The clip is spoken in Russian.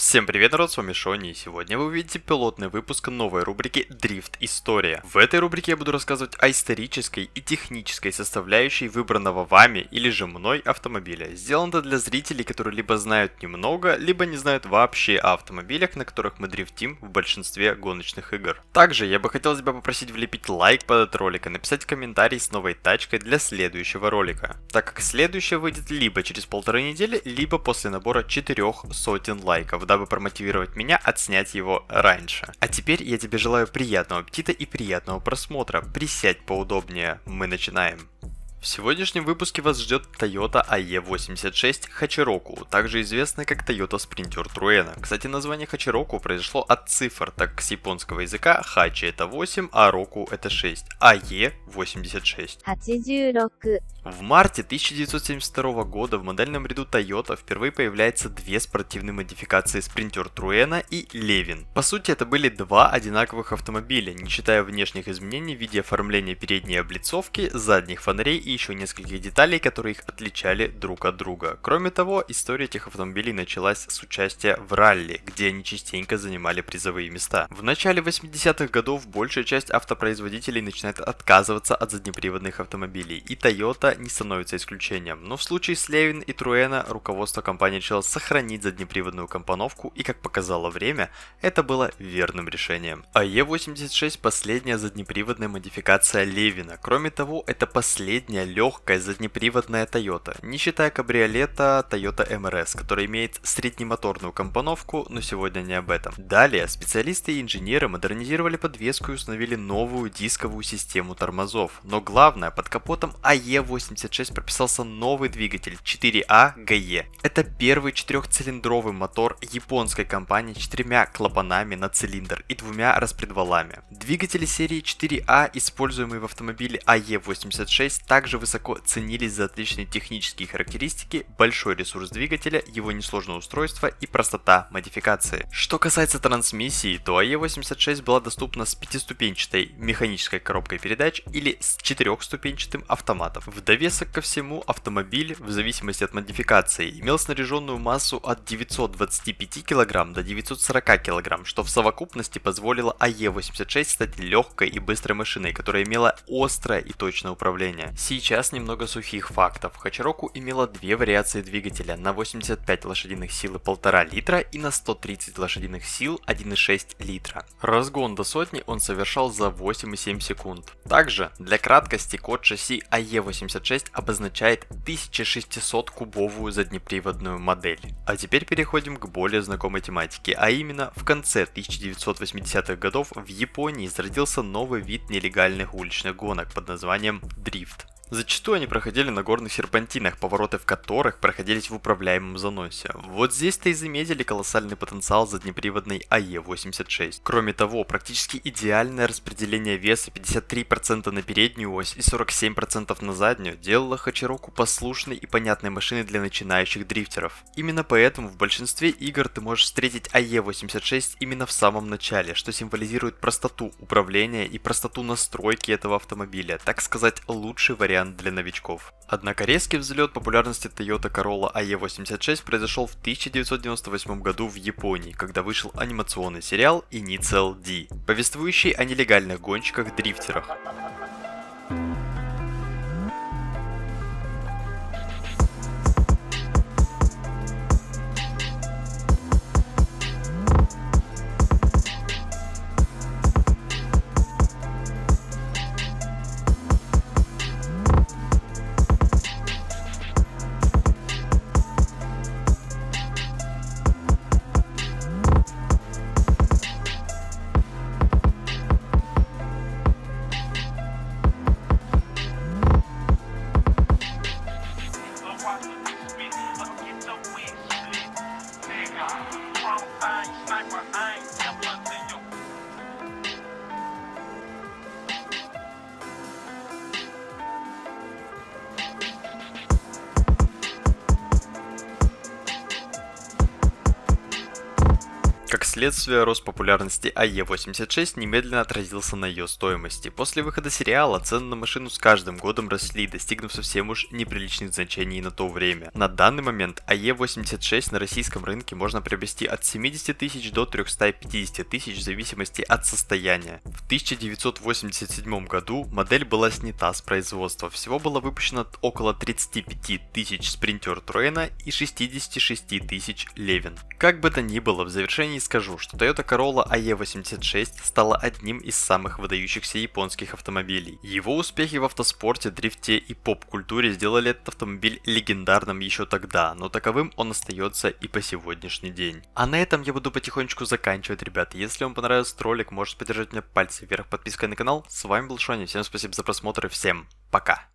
Всем привет, народ, с вами Шони, и сегодня вы увидите пилотный выпуск новой рубрики Дрифт История. В этой рубрике я буду рассказывать о исторической и технической составляющей выбранного вами или же мной автомобиля. Сделано это для зрителей, которые либо знают немного, либо не знают вообще о автомобилях, на которых мы дрифтим в большинстве гоночных игр. Также я бы хотел тебя попросить влепить лайк под этот ролик и написать комментарий с новой тачкой для следующего ролика, так как следующее выйдет либо через 1,5 недели, либо после набора 400 лайков, дабы промотивировать меня отснять его раньше. А теперь я тебе желаю приятного аппетита и приятного просмотра. Присядь поудобнее, мы начинаем. В сегодняшнем выпуске вас ждет Toyota AE86 Hachiroku, также известная как Toyota Sprinter Trueno. Кстати, название Hachiroku произошло от цифр, так как с японского языка Hachi это 8, а Roku это 6, AE86. 86 В марте 1972 года в модельном ряду Toyota впервые появляется две спортивные модификации Sprinter Trueno и Levin. По сути, это были два одинаковых автомобиля, не считая внешних изменений в виде оформления передней облицовки, задних фонарей и еще нескольких деталей, которые их отличали друг от друга. Кроме того, история этих автомобилей началась с участия в ралли, где они частенько занимали призовые места. В начале 80-х годов большая часть автопроизводителей начинает отказываться от заднеприводных автомобилей, и Toyota не становится исключением. Но в случае с Levin и Trueno руководство компании решило сохранить заднеприводную компоновку, и, как показало время, это было верным решением. AE86 последняя заднеприводная модификация Levin. Кроме того, это последняя легкая заднеприводная Toyota, не считая кабриолета Toyota MRS, который имеет среднемоторную компоновку, но сегодня не об этом. Далее, специалисты и инженеры модернизировали подвеску и установили новую дисковую систему тормозов. Но главное, под капотом AE86 прописался новый двигатель 4A GE. Это первый четырехцилиндровый мотор японской компании с 4 клапанами на цилиндр и 2 распредвалами. Двигатели серии 4A, используемые в автомобиле AE86, также высоко ценились за отличные технические характеристики, большой ресурс двигателя, его несложное устройство и простота модификации. Что касается трансмиссии, то AE86 была доступна с 5-ступенчатой механической коробкой передач или с 4-ступенчатым автоматом. В довесок ко всему, автомобиль, в зависимости от модификации, имел снаряженную массу от 925 кг до 940 кг, что в совокупности позволило AE86 стать легкой и быстрой машиной, которая имела острое и точное управление. Сейчас немного сухих фактов. Hachiroku имела две вариации двигателя на 85 лошадиных сил и 1,5 литра и на 130 лошадиных сил 1,6 литра. Разгон до сотни он совершал за 8,7 секунд. Также, для краткости, код шасси AE86 обозначает 1600-кубовую заднеприводную модель. А теперь переходим к более знакомой тематике, а именно в конце 1980-х годов в Японии зародился новый вид нелегальных уличных гонок под названием дрифт. Зачастую они проходили на горных серпантинах, повороты в которых проходились в управляемом заносе. Вот здесь-то и заметили колоссальный потенциал заднеприводной AE86. Кроме того, практически идеальное распределение веса 53% на переднюю ось и 47% на заднюю делало Hachiroku послушной и понятной машиной для начинающих дрифтеров. Именно поэтому в большинстве игр ты можешь встретить AE86 именно в самом начале, что символизирует простоту управления и простоту настройки этого автомобиля, так сказать, лучший вариант для новичков. Однако резкий взлет популярности Toyota Corolla AE86 произошел в 1998 году в Японии, когда вышел анимационный сериал Initial D, повествующий о нелегальных гонщиках-дрифтерах. следствие, рост популярности АЕ-86 немедленно отразился на ее стоимости. После выхода сериала цены на машину с каждым годом росли, достигнув совсем уж неприличных значений на то время. На данный момент АЕ-86 на российском рынке можно приобрести от 70 тысяч до 350 тысяч в зависимости от состояния. В 1987 году модель была снята с производства. Всего было выпущено около 35 тысяч Sprinter Trueno и 66 тысяч Levin. Как бы то ни было, в завершении скажу, что Toyota Corolla AE86 стала одним из самых выдающихся японских автомобилей. Его успехи в автоспорте, дрифте и поп-культуре сделали этот автомобиль легендарным еще тогда, но таковым он остается и по сегодняшний день. А на этом я буду потихонечку заканчивать, ребята. Если вам понравился ролик, можете поддержать меня пальцем вверх подпиской на канал. С вами был Шоня, всем спасибо за просмотр и всем пока!